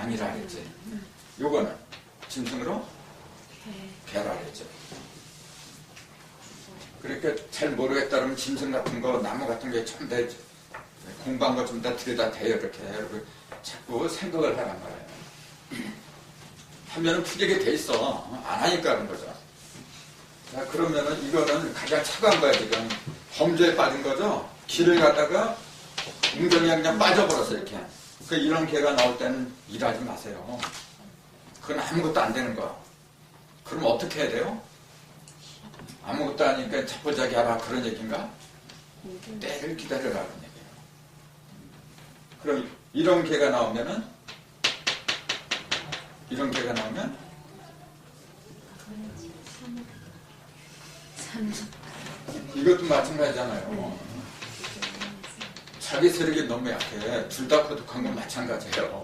양이라 그랬지. 요거는 짐승으로 개라 그랬죠. 그러니까 잘 모르겠다 그러면 짐승 같은 거, 나무 같은 게 좀 더 공부한 거 좀 더 들여다 대요. 이렇게 자꾸 생각을 하란 말이에요. 하면은 풀리게 돼 있어. 안 하니까 그런 거죠. 자, 그러면은 이거는 가장 차가운 거야, 지금. 범죄에 빠진 거죠? 길을 가다가 웅덩이에 그냥 빠져버렸어, 이렇게. 그 이런 개가 나올 때는 일하지 마세요. 그건 아무것도 안 되는 거야. 그럼 어떻게 해야 돼요? 아무것도 아니니까 자포자기 하라, 그런 얘기인가? 때를 기다려라, 그런 얘기예요. 그럼 이런 개가 나오면 이것도 마찬가지잖아요. 자기 세력이 너무 약해. 둘 다 고독한 건 마찬가지예요.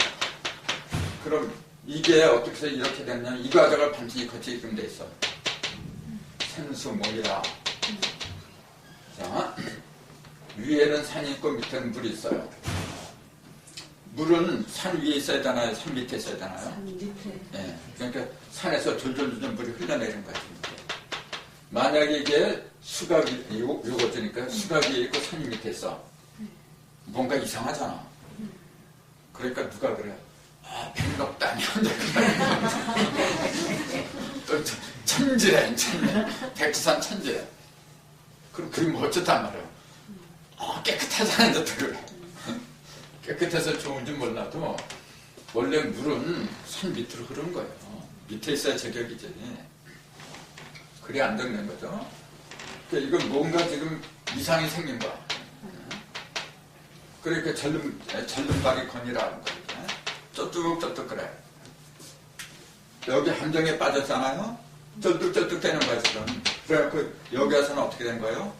그럼 이게 어떻게 해서 이렇게 됐냐면 이 과정을 반드시 거치게끔 돼 있어. 생수목이라. 자, 위에는 산이 있고 밑에는 물이 있어요. 물은 산 위에 있어야 되나요? 산 밑에 있어야 되나요? 산 밑에. 네, 그러니까 산에서 졸졸졸 물이 흘러내리는 거지. 만약에 이게 수각이, 요거지니까 수각이 있고 산이 밑에 있어. 뭔가 이상하잖아. 그러니까 누가 그래? 아, 백록담이 또 천지래, 백두산 천지래. 그럼 그게 뭐 어쩌단 말이야. 깨끗하잖아, 또 그래. 깨끗해서 좋은지 몰라도 원래 물은 산 밑으로 흐르는 거예요. 밑에 있어야 제격이지. 그래 안 되는 거죠. 그러니까 이건 뭔가 지금 이상이 생긴 거야. 그러니까 절름발이 건이라는 거죠. 쩌뚝쩌뚝 그래. 여기 함정에 빠졌잖아요. 쩌뚝쩌뚝 되는 거야 지금. 그래갖고 여기에서는 어떻게 된 거예요?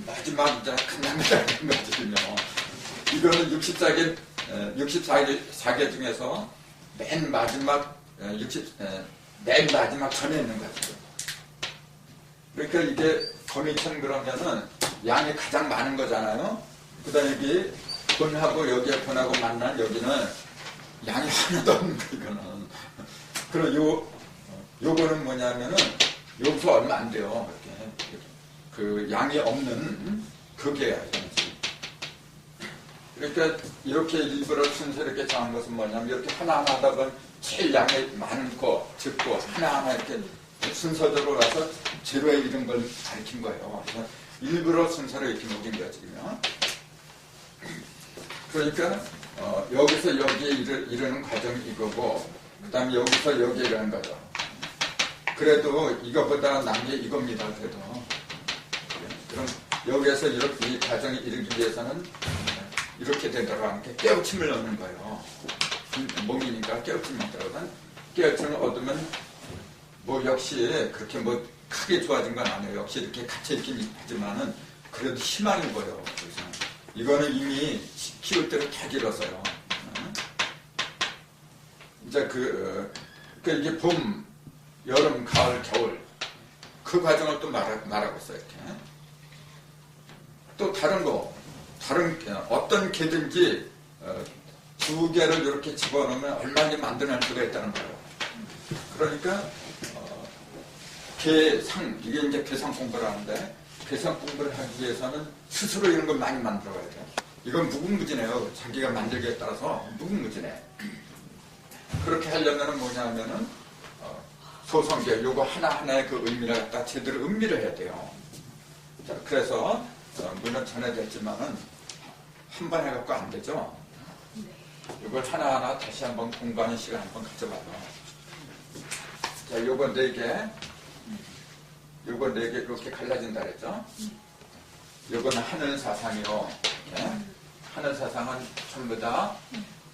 마지막 이제 끝납니다. 이거는 64개 중에서 맨 마지막 맨 마지막 전에 있는 거죠. 그러니까 이게 건이천 그러면은 양이 가장 많은 거잖아요. 그 다음에 여기 건하고 여기에 건하고 만난 여기는 양이 하나도 없는 거, 이거는. 그리고 요거는 뭐냐면은 여기서 얼마 안 돼요. 이렇게. 그 양이 없는 그게야, 이거지. 그러니까 이렇게 일부러 순서롭게 정한 것은 뭐냐면 이렇게 하나하나 하다 보면 제일 양이 많고 적고 하나하나 이렇게 순서대로 가서 제로에 이런 걸 가르친 거예요. 그래서 일부러 순서를 이렇게 먹인 거지. 그러니까 여기서 여기에 이르는 과정이 이거고 그 다음에 여기서 여기에 이르는 거죠. 그래도 이거보다 난 게 이겁니다. 그래도 그럼 여기에서 이렇게 이 과정이 이르기 위해서는 이렇게 되더라는 게 깨우침을 넣는 거예요. 몸이니까 깨우침을 넣거든. 깨우침을 얻으면 뭐 역시 그렇게 뭐 크게 좋아진 건 아니에요. 역시 이렇게 갇혀있긴 하지만은 그래도 희망인 거예요. 그래서 이거는 이미 키울 때로 다 길었어요. 이제 이게 봄, 여름, 가을, 겨울 그 과정을 또 말하고 있어요. 이렇게. 또 다른 어떤 개든지 두 개를 이렇게 집어넣으면 얼마나 만들어낼 수가 있다는 거예요. 그러니까 개상, 이게 이제 개상 공부를 하는데 개상 공부를 하기 위해서는 스스로 이런 걸 많이 만들어야 돼요. 이건 무궁무진해요. 자기가 만들기에 따라서 무궁무진해. 그렇게 하려면 뭐냐면은 소성계 요거 하나하나의 그 의미를 갖다 제대로 음미를 해야 돼요. 자, 그래서 물론 전에도 했지만은 한 번 해갖고 안 되죠. 이걸 하나하나 다시 한번 공부하는 시간 한번 가져봐요. 자, 요거 4개 이렇게 갈라진다 그랬죠. 요거는 하늘 사상이요. 하늘 사상은 전부 다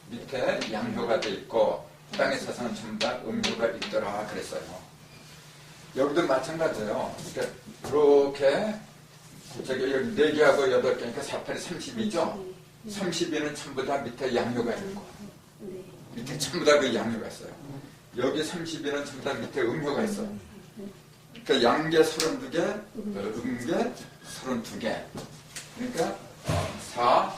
밑에 양효가 돼 있고 땅의 사상은 전부 다 음효가 있더라 그랬어요. 여기도 마찬가지예요. 그러니까 이렇게 저기 여기 4개하고 8개니까 4, 8이 30이죠. 32는 전부 다 밑에 양효가 있고 밑에 전부 다 그 양효가 있어요. 여기 32는 전부 다 밑에 음효가 있어요. 그러니까 양계 32개, 음계 32개. 그러니까 4,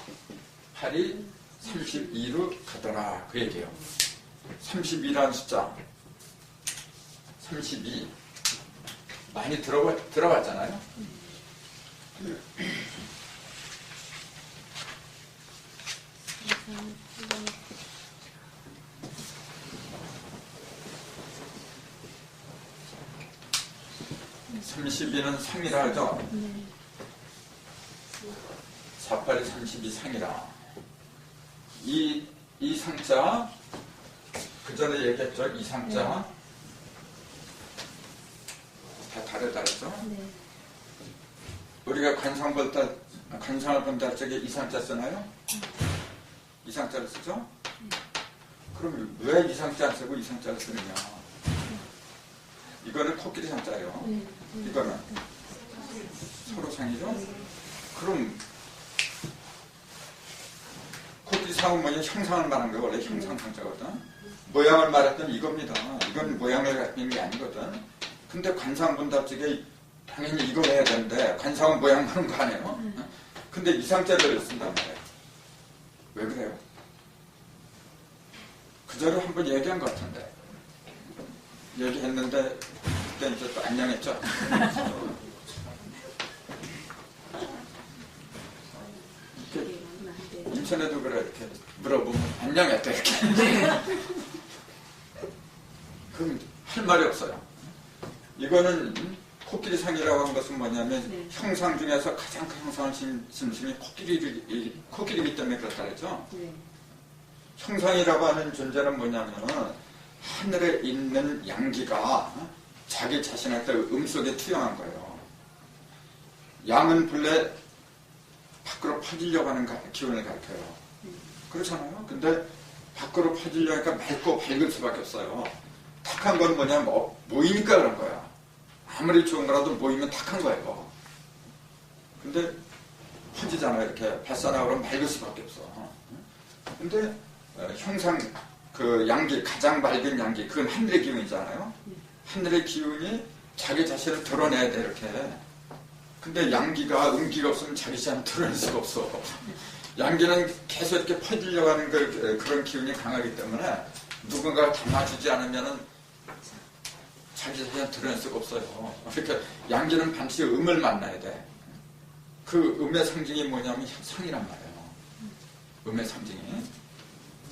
8이 32로 가더라 그 얘기예요. 32라는 숫자. 32. 많이 들어봤잖아요? (32는) 상이라 하죠? 48이 32 상이라. 이 상자, 그 전에 얘기했죠? 이 상자. 다 다르다랬죠? 우리가 관상을 본다 적에 이 상자 쓰나요? 이 상자를 쓰죠? 그럼 왜 이 상자 안 쓰고 이 상자를 쓰느냐? 이거는 코끼리 상자예요. 이거는 서로 상이죠? 그럼 코끼리 상은 뭐냐? 형상을 말한 거예요. 원래 형상 상자거든. 모양을 말했더니 이겁니다. 이건 모양을 갖는 게 아니거든. 근데 관상 본다 적에 당연히 이걸 해야 되는데 관상은 모양 하는 거 아니에요? 근데 이 상자를 쓴단 말이에요. 왜 그래요? 그 전에 한번 얘기한 것 같은데 얘기했는데 그때 이제 또 안녕했죠? 인천에도 그래 이렇게 물어보면 안녕했다 이렇게 그럼 할 말이 없어요. 이거는 코끼리상이라고 한 것은 뭐냐면 형상 중에서 가장 큰 형상을 심심이 코끼리이기 때문에 그렇다 그랬죠. 형상이라고 하는 존재는 뭐냐면 하늘에 있는 양기가 자기 자신한테 속에 투영한 거예요. 양은 본래 밖으로 퍼지려고 하는 기운을 가르쳐요. 그렇잖아요. 근데 밖으로 퍼지려니까 맑고 밝을 수밖에 없어요. 탁한 건 뭐냐면 모이니까 그런 거야. 아무리 좋은 거라도 모이면 탁한 거예요. 근데 퍼지잖아요. 이렇게 발산하고 그러면 맑을 수밖에 없어. 근데 형상 그 양기, 가장 밝은 양기, 그건 하늘의 기운이잖아요. 하늘의 기운이 자기 자신을 드러내야 돼 이렇게. 근데 양기가 음기가 없으면 자기 자신을 드러낼 수가 없어. 양기는 계속 이렇게 퍼지려고 하는 그런 기운이 강하기 때문에 누군가가 담아주지 않으면은 자기 자신을 드러낼 수가 없어요. 그러니까 양기는 반드시 음을 만나야 돼. 그 음의 상징이 뭐냐면 상이란 말이에요. 음의 상징이.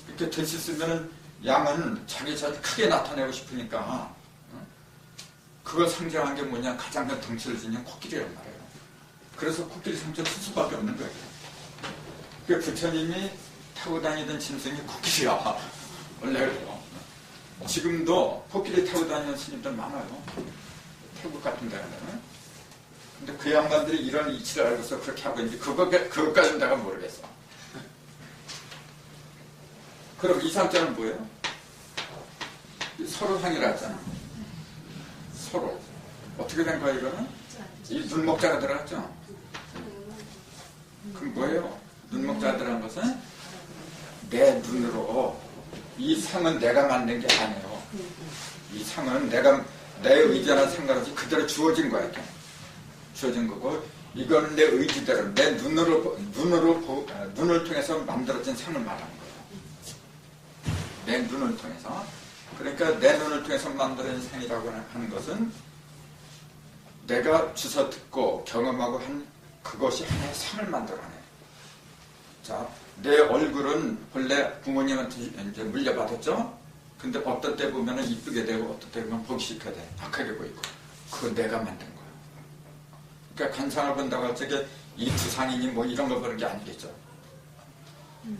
이렇게 될 수 있으면은 양은 자기 자신을 크게 나타내고 싶으니까 그걸 상징한 게 뭐냐? 가장 큰 덩치를 지닌 코끼리란 말이에요. 그래서 코끼리 상징을 쓸 수밖에 없는 거예요. 그 부처님이 타고 다니던 짐승이 코끼리야. 원래 그래요. 지금도 코끼리 타고 다니는 스님들 많아요. 태국 같은 데는. 근데 그 양반들이 이런 이치를 알고서 그렇게 하고 있는데 그것까지는 내가 모르겠어. 그럼 이 상자는 뭐예요? 서로 상이라 했잖아. 서로. 어떻게 된 거야 이거는? 이 눈목자가 들어갔죠? 그럼 뭐예요? 눈목자가 들어간 것은 내 눈으로 이 상은 내가 만든 게 아니에요. 이 상은 내 의지와는 상관없이 그대로 주어진 거야. 이렇게. 주어진 거고 이거는 내 의지대로 내 눈을 통해서 만들어진 상을 말하는 거예요. 내 눈을 통해서. 그러니까 내 눈을 통해서 만들어진 상이라고 하는 것은 내가 주워 듣고 경험하고 한 그것이 하나의 상을 만들어내. 자, 내 얼굴은 본래 부모님한테 이제 물려받았죠? 근데 어떤 때 보면은 이쁘게 되고 어떤 때 보면 보기 싫게 돼. 악하게 보이고. 그건 내가 만든 거예요. 그러니까 관상을 본다고 할 적에 이 두 상이니 뭐 이런 거 보는 게 아니겠죠.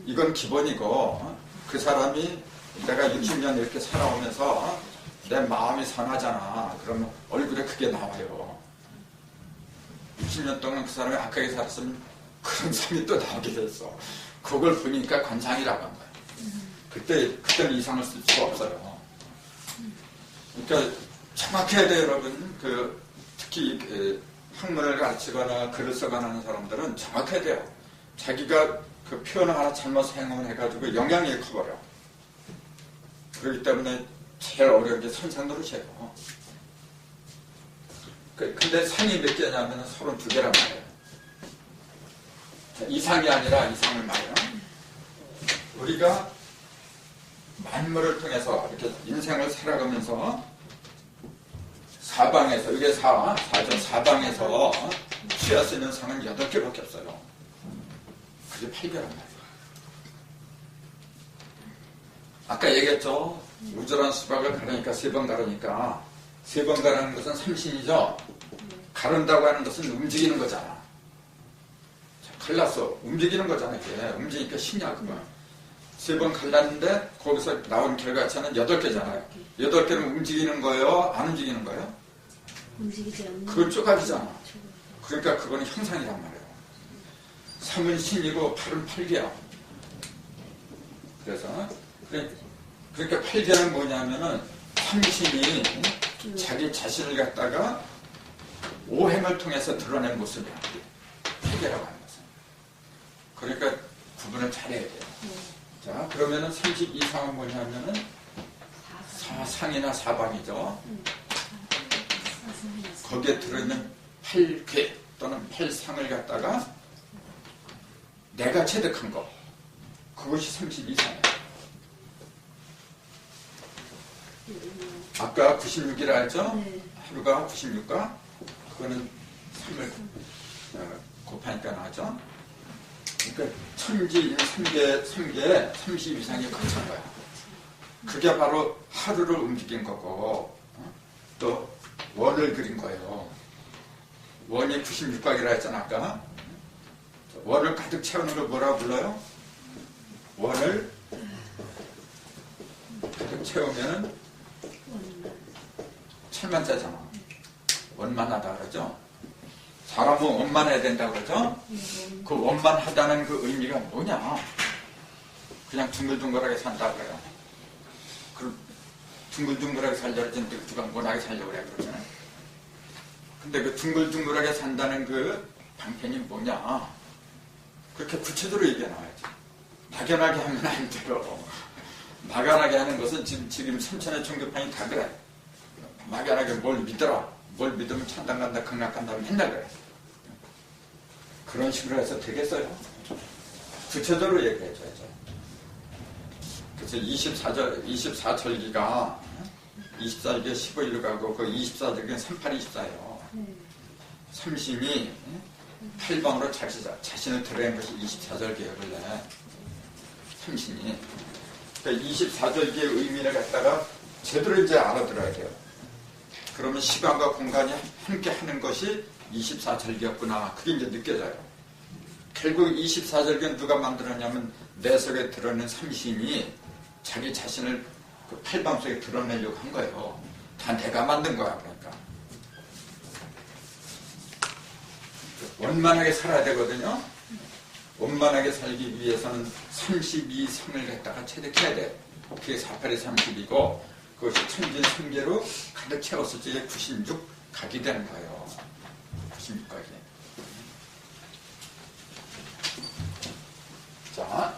이건 기본이고 그 사람이 내가 60년 이렇게 살아오면서 내 마음이 선하잖아. 그러면 얼굴에 그게 나와요. 60년 동안 그 사람이 악하게 살았으면 그런 상이 또 나오게 됐어. 그걸 보니까 관상이라고 한 거야. 그때는 이상을 쓸 수가 없어요. 그러니까 정확해야 돼요, 여러분. 특히 학문을 가르치거나 글을 써거나 하는 사람들은 정확해야 돼요. 자기가 그 표현을 하나 잘못 사용을 해가지고 영향이 커버려. 그렇기 때문에 제일 어려운 게 선상노릇이에요. 근데 상이 몇 개냐면 32개란 말이에요. 자, 이 상이 아니라 이 상을 말이에요. 우리가 만물을 통해서 이렇게 인생을 살아가면서 사방에서, 이게 사방에서 취할 수 있는 상은 8개밖에 없어요. 그게 8개란 말이에요. 아까 얘기했죠? 우주란 수박을 가르니까 3번 가르니까 3번 가르는 것은 삼신이죠. 가른다고 하는 것은 움직이는 거잖아. 자, 갈랐어. 움직이는 거잖아. 이게 움직이니까 신이야 그거. 3번 갈랐는데 거기서 나온 결과차는 8개잖아요. 8개는 움직이는 거예요? 안 움직이는 거예요? 움직이지 않는. 그건 쪼가리잖아. 그러니까 그거는 형상이란 말이에요. 3은 신이고 8은 8개야. 그래서 그러니까 8개는 뭐냐면은 삼신이 자기 자신을 갖다가 오행을 통해서 드러낸 모습이야. 8개라고 하는 것은. 그러니까 구분을 잘해야 돼요. 자, 그러면은 32상은 뭐냐면은 사상이나 사방이죠. 거기에 들어있는 8궤 또는 8상을 갖다가 내가 체득한 거. 그것이 32상이에요. 아까 96이라 했죠? 네. 하루가 96가? 그거는 3을 곱하니까 나죠? 그러니까 천지 3개 30 이상이 거친 거야. 그게 바로 하루를 움직인 거고, 또 원을 그린 거예요. 원이 96각이라 했잖아 아까. 원을 가득 채우는 걸 뭐라고 불러요? 원을 가득 채우면은 천만짜잖아. 원만하다 그러죠? 사람은 원만해야 된다 그러죠? 그 원만하다는 그 의미가 뭐냐? 그냥 둥글둥글하게 산다 그래요. 그 둥글둥글하게 살려고 그러지 누가 원하게 살려고 그래 그러잖아요. 근데 그 둥글둥글하게 산다는 그 방편이 뭐냐? 그렇게 구체적으로 얘기해 나와야지. 막연하게 하면 안 돼요. 막연하게 하는 것은 지금 삼천의 종교판이 다 그래. 막연하게 뭘 믿어라. 뭘 믿으면 천당 간다, 극락 간다, 맨날 그래. 그런 식으로 해서 되겠어요? 구체적으로 얘기해줘야죠. 그래서 24절기가 24절기에 15일로 가고 그 24절기는 3824예요. 삼신이 8방으로 자신을 드러낸 것이 24절기예요, 원래. 삼신이. 그러니까 24절기의 의미를 갖다가 제대로 이제 알아들어야 돼요. 그러면 시간과 공간이 함께 하는 것이 24절기였구나. 그게 이제 느껴져요. 결국 24절기는 누가 만들었냐면 내 속에 드러낸 삼신이 자기 자신을 그 팔방 속에 드러내려고 한 거예요. 다 내가 만든 거야, 그러니까. 원만하게 살아야 되거든요. 원만하게 살기 위해서는 32성을 갖다가 체득해야 돼. 그게 48의 30이고 그것이 천진 3개로 가득 채웠을 때 96각이 되는 거예요. 96각이. 자,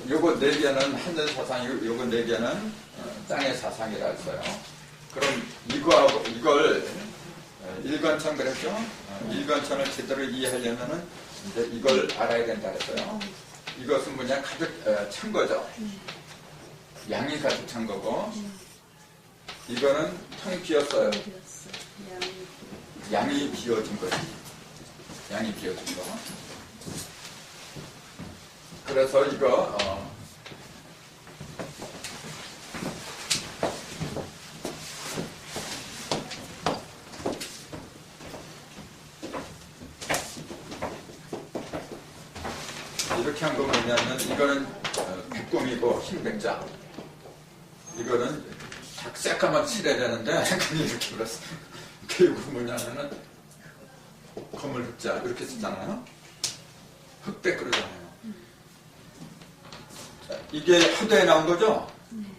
요거 4개는 하늘 사상이고 요거 4개는 땅의 사상이라 했어요. 그럼 이걸 일관천 그랬죠? 일관천을 제대로 이해하려면은 이제 이걸 알아야 된다 그랬어요. 이것은 뭐냐 가득 찬 거죠. 양이 가득 찬 거고 이거는 텅 비었어요. 양이 비어진 거지. 양이 비어진 거. 그래서 이거 이렇게 한 거 뭐냐면 이거는 백곰이고 흰백자 이거는 새까맣게 칠해야 되는데 그냥 이렇게 그렸어. 그리고 뭐냐면은 검을 흑자 이렇게 쓰잖아요. 흑백 그러잖아요. 이게 하도에 나온 거죠?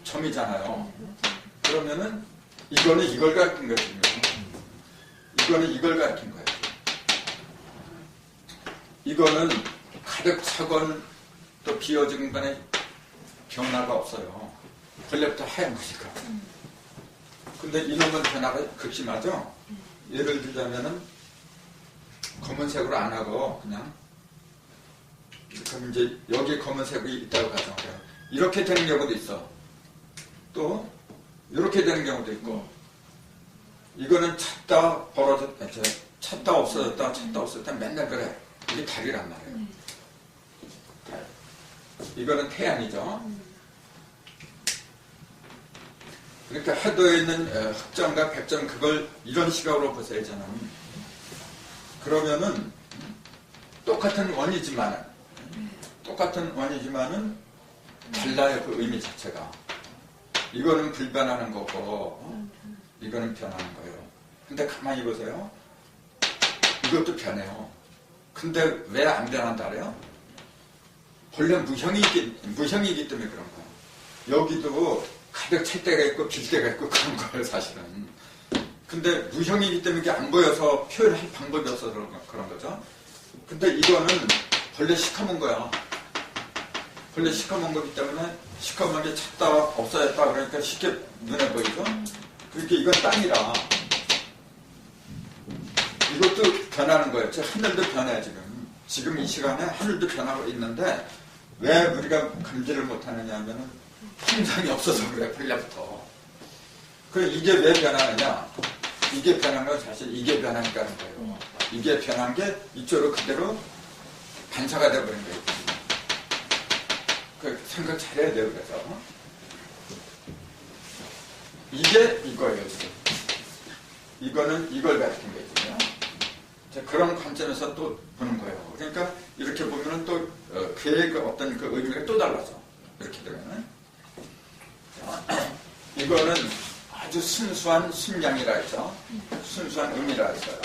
점이잖아요. 그러면은 이거는 이걸 가르친 거거든요. 이거는 이걸 가르친 거예요. 이거는 가득 차건 또 비어진 간에 변화가 없어요. 원래부터 하얀 거니까. 근데 이놈은 변화가 극심하죠? 예를 들자면은 검은색으로 안 하고 그냥 그럼 이제 여기 검은색이 있다고 가정해요. 이렇게 되는 경우도 있어. 또 이렇게 되는 경우도 있고. 이거는 찾다 벌어졌다, 찾다 없어졌다, 찾다 없어졌다 맨날 그래. 이게 달이란 말이에요. 달. 이거는 태양이죠. 그러니까 하도에 있는 흑점과 백점 그걸 이런 시각으로 보세요. 저는. 그러면은 똑같은 원이지만은 달라요. 그 의미 자체가. 이거는 불변하는 거고 이거는 변하는 거예요. 근데 가만히 보세요. 이것도 변해요. 근데 왜 안 변한다 그래요? 본래 무형이기 때문에 그런 거예요. 여기도 가득 찰 때가 있고 빌 때가 있고 그런 거예요, 사실은. 근데 무형이기 때문에 이게 안 보여서 표현할 방법이 없어서 그런 거죠. 근데 이거는 본래 시커먼 거야. 본래 시커먼 거기 때문에 시커먼 게 찾다 없어졌다 그러니까 쉽게 눈에 보이죠. 그러니까 이건 땅이라 이것도 변하는 거예요. 하늘도 변해 지금 이 시간에 하늘도 변하고 있는데 왜 우리가 감지를 못하느냐 하면은 형상이 없어서 그래. 본래부터. 그래 이게 왜 변하느냐? 이게 변한 건 사실 이게 변하니까 하는 거예요. 이게 변한 게 이쪽으로 그대로 반사가 돼버린 거예요. 그 생각 잘해야 돼요. 그래서 이게 이거예요. 지금. 이거는 이걸 가리킨 거예요. 지금. 그런 관점에서 또 보는 거예요. 그러니까 이렇게 보면은 또 그의 그 어떤 그 의미가 또 달라져. 이렇게 되면은 이거는 아주 순수한 순양이라 해서 순수한 의미라 했어요.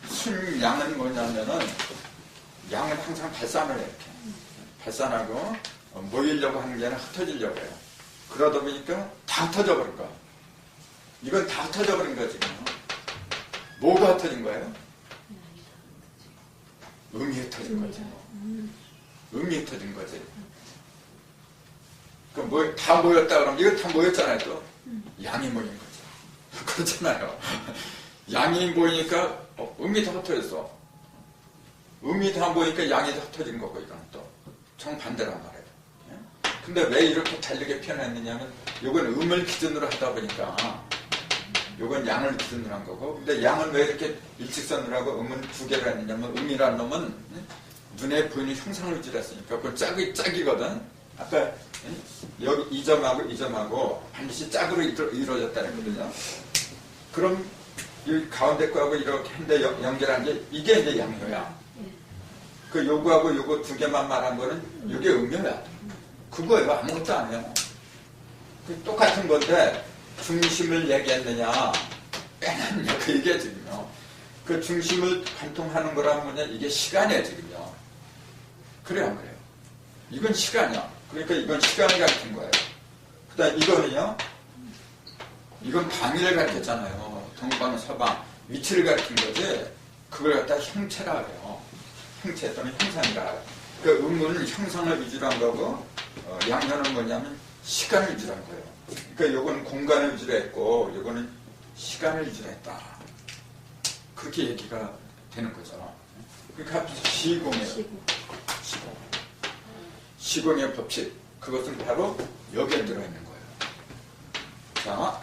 순양은 뭐냐면은 양은 항상 발산을 해 이렇게 발산하고 모이려고 하는 게 아니라 흩어지려고 해요. 그러다 보니까 다 흩어져 버린 거야. 이건 다 흩어져 버린 거야 지금. 뭐가 흩어진 거예요? 음이 흩어진 거지. 음이 흩어진 거지. 다 모였다 그러면 이거 다 모였잖아요 또. 양이 모인 거죠. 그렇잖아요. 양이 모이니까 음이 다 흩어졌어. 음이 다 모이니까 양이 다 흩어진 거고 이건 또 정반대란 말이에요. 근데 왜 이렇게 다르게 표현했느냐면 이건 음을 기준으로 하다 보니까 이건 양을 기준으로 한 거고 근데 양은 왜 이렇게 일직선으로 하고 음은 두 개를 했느냐면 음이라는 놈은 눈에 보이는 형상을 유지했으니까 그건 짝이거든. 아까 여기 이 점하고 이 점하고 반드시 짝으로 이루어졌다 그랬거든요. 그럼 이 가운데 거하고 이렇게 한데 연결한 게 이게 이제 양효야. 그 요거하고 요거 두 개만 말한 거는 이게 음효야. 그거예요. 아무것도 안 해요. 똑같은 건데 중심을 얘기했느냐 빼놨냐 그 얘기야 지금요. 그 중심을 관통하는 거라면 뭐냐 이게 시간이야 지금요. 그래요 안 그래요? 이건 시간이야. 그러니까 이건 시간을 가리킨 거예요. 그 다음 이거는요. 이건 방위를 가리켰잖아요. 동방, 서방, 위치를 가리킨 거지. 그걸 갖다 형체라 그래요. 형체 또는 형상이라. 그 음은 형상을 위주로 한 거고 양면은 뭐냐면 시간을 위주로 한 거예요. 그러니까 요건 공간을 위주로 했고 요거는 시간을 위주로 했다. 그렇게 얘기가 되는 거죠. 그러니까 시공이에요. 시공의 법칙, 그것은 바로 여기에 들어있는 거예요. 자,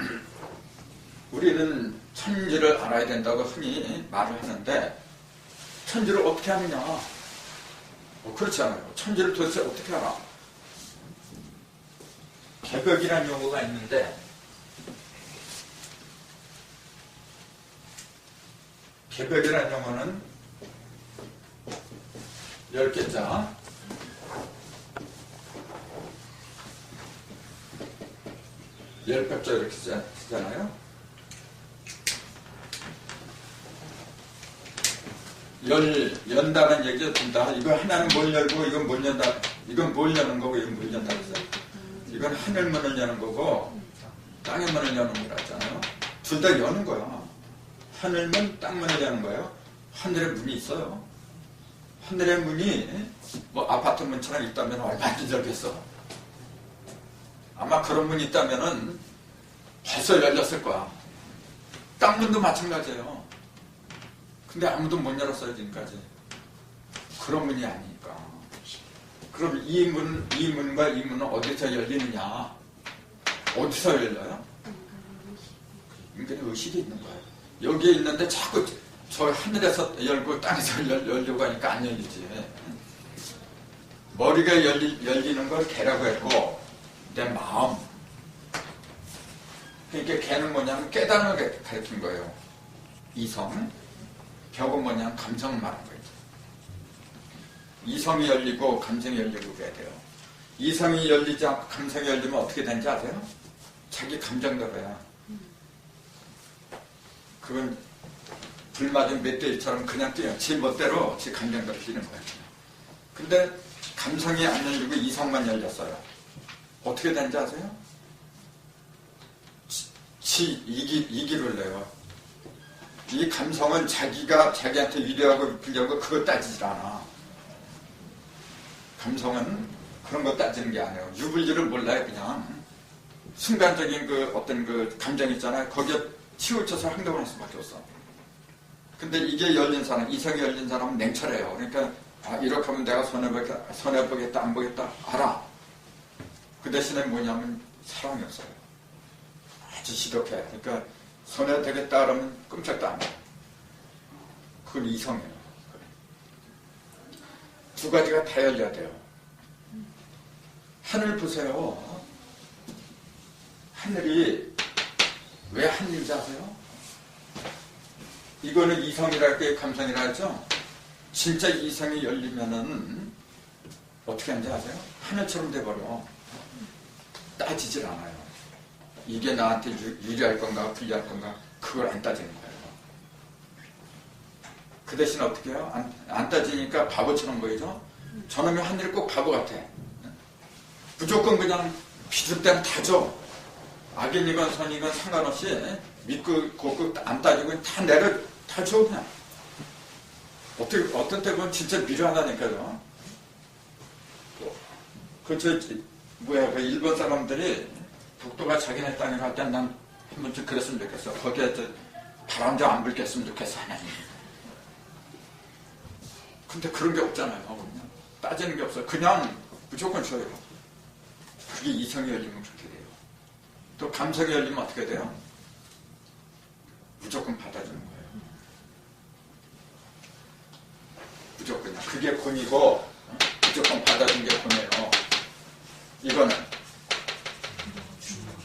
우리는 천지를 알아야 된다고 흔히 말을 하는데 천지를 어떻게 아느냐? 그렇지 않아요. 천지를 도대체 어떻게 알아? 개벽이라는 용어가 있는데 개벽이라는 용어는 10개자 10벽자 이렇게 쓰잖아요. 연다는 얘기가 된다. 이거 하나는 뭘 열고 이건 뭘 연다. 이건 뭘 여는 거고 이건 뭘 연다 그랬어요. 이건 하늘 문을 여는 거고 땅의 문을 여는 거라 했잖아요. 둘 다 여는 거야. 하늘문, 땅문을 여는 거예요. 하늘에 문이 있어요. 하늘의 문이 뭐 아파트 문처럼 있다면 얼마나 열겠어. 아마 그런 문이 있다면은 벌써 열렸을 거야. 땅문도 마찬가지예요. 근데 아무도 못 열었어요 지금까지. 그런 문이 아니니까. 그럼 이 문과 이 문은 어디서 열리느냐? 어디서 열려요? 그러니까 의식이 있는 거예요. 여기에 있는데 자꾸 저 하늘에서 열고 땅에서 열려고 하니까 안 열리지. 머리가 열리는 걸 개라고 했고, 내 마음. 그러니까 개는 뭐냐면 깨달음을 가르친 거예요. 이성. 벽은 뭐냐면 감성을 말한 거예요. 이성이 열리고 감성이 열리고 그래야 돼요. 이성이 열리지 않고 감성이 열리면 어떻게 되는지 아세요? 자기 감정대로야. 그건 불 맞은 멧돼지처럼 그냥 뛰어요. 지 멋대로 지 감정대로 뛰는 거예요. 근데 감성이 안 열리고 이성만 열렸어요. 어떻게 되는지 아세요? 이기를 내요. 이 감성은 자기가 자기한테 위로하고 빌려고 그거 따지질 않아. 감성은 그런 거 따지는 게 아니에요. 유불리를 몰라요. 그냥 순간적인 그 어떤 그 감정 있잖아요. 거기에 치우쳐서 행동을 할 수밖에 없어. 근데 이게 열린 사람, 이성이 열린 사람은 냉철해요. 그러니까 이렇게 하면 내가 손해보겠다 안 보겠다 알아. 그 대신에 뭐냐면 사랑이 없어요. 아주 시력해. 그러니까 손해되겠다 그러면 끔찍도 안 해. 그건 이성이에요. 두 가지가 다 열려야 돼요. 하늘 보세요. 하늘이 왜 하늘인지 아세요? 이거는 이성이랄 감성이라 했죠? 진짜 이성이 열리면은 어떻게 하는지 아세요? 하늘처럼 돼버려. 따지질 않아요. 이게 나한테 유리할 건가 불리할 건가 그걸 안 따지는 거예요. 그 대신 어떻게 해요? 안 따지니까 바보처럼 보이죠? 저놈이 하늘이 꼭 바보 같아. 무조건 그냥 비슷대로 다 줘. 악인이건 선이건 상관없이 믿고 곱고 안 따지고 다 줘 그냥. 어떤 때 보면 진짜 미련하다니까요. 그 일본 사람들이 독도가 자기네 땅이라 할 때 난 한 번쯤 그랬으면 좋겠어. 거기에 바람 좀 안 불겠으면 좋겠어. 하나님. 근데 그런 게 없잖아요. 그냥 따지는 게 없어요. 그냥 무조건 줘요. 그게 이성이 열리면 그렇게 돼요. 또 감성이 열리면 어떻게 돼요? 무조건 받아주는 거예요. 무조건요. 그게 권이고 무조건 받아주는 게 권이에요. 이거는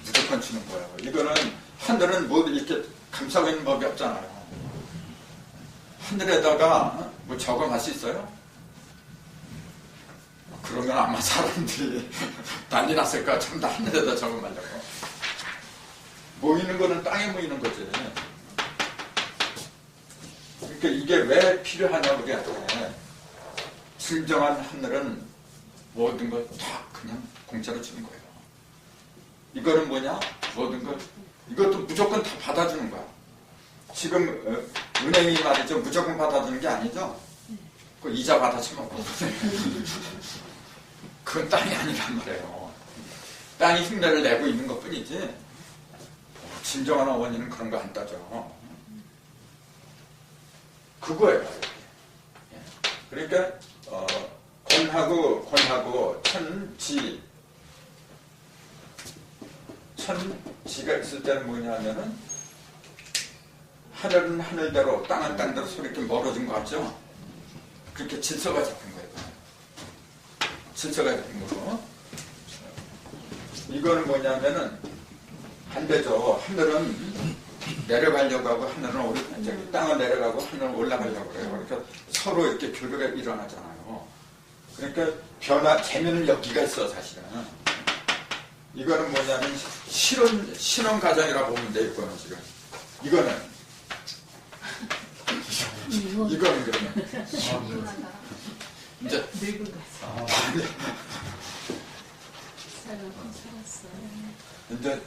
무조건 주는 거예요. 이거는 하늘은 뭐 이렇게 감싸고 있는 법이 없잖아요. 하늘에다가 뭐 적응할 수 있어요? 그러면 아마 사람들이 난리 났을 거야. 전부 다 하늘에다 적응하려고. 모이는 거는 땅에 모이는 거지. 그러니까 이게 왜 필요하냐고 그래야 진정한 하늘은 모든 걸 다 그냥 공짜로 주는 거예요. 이거는 뭐냐? 모든 걸 이것도 무조건 다 받아주는 거야. 지금 은행이 말이죠. 무조건 받아주는 게 아니죠. 그 이자 받아주면 그건 땅이 아니란 말이에요. 땅이 흉내를 내고 있는 것 뿐이지 진정한 어머니는 그런 거 안 따져. 그거예요. 그러니까 권하고 천지가 있을 때는 뭐냐면은 하늘은 하늘대로 땅은 땅대로 서로 이렇게 멀어진 것 같죠? 그렇게 질서가 잡힌 거예요. 질서가 잡힌 거고. 이거는 뭐냐면은 반대죠. 하늘은 내려가려고 하고 하늘은 땅을 내려가고 하늘은 올라가려고 그래요. 그러니까 서로 이렇게 교류가 일어나잖아요. 그러니까 재미는 여기가 있어 사실은. 이거는 뭐냐면 신혼 가정이라고 보면 돼. 이거는 지금 이거는 그러면 이제 늙은 가서 이제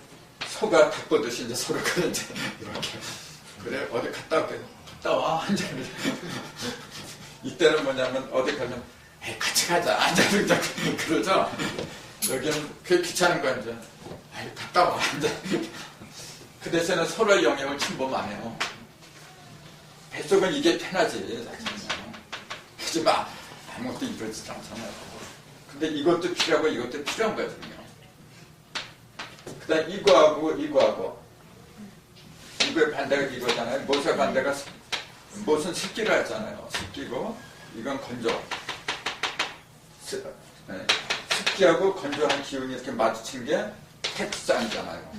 소가 닭 보듯이 이제 서로 이제 이렇게 그래 어디 갔다 와 이제 이때는 뭐냐면 어디 가면 에이 같이 가자 이제 그러죠. 여기는 그게 귀찮은 거야 이제 에이 갔다 와 이제 그 대신에 서로의 영역을 침범 안 해요. 뱃속은 이게 편하지 사실은. 하지만 아무것도 이러지도 않잖아요. 근데 이것도 필요하고 이것도 필요한 거거든요. 그 다음 이거하고 이거의 반대가 이거잖아요. 못의 반대가 못은 습기를 했잖아요. 습기고 이건 건조. 습기하고 건조한 기운이 이렇게 마주친 게 택산이잖아요.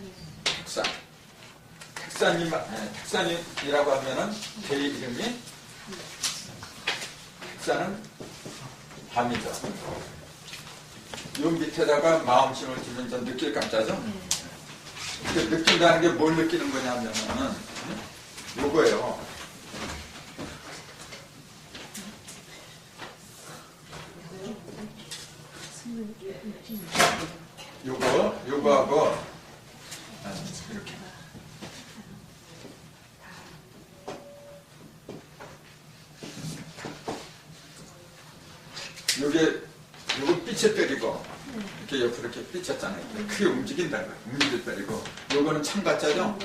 택산이라고 하면은 제 이름이 택산은 밤이죠. 요 밑에다가 마음심을 주면 좀 느낄 감자죠? 느낀다는 게 뭘 느끼는 거냐면은 요거예요. 요거하고 이렇게 요거 삐쳐 때리고 이렇게 옆으로 이렇게 삐쳤잖아요. 크게 움직인다는 거예요. 움직일 때리고 요거는 창 같자죠?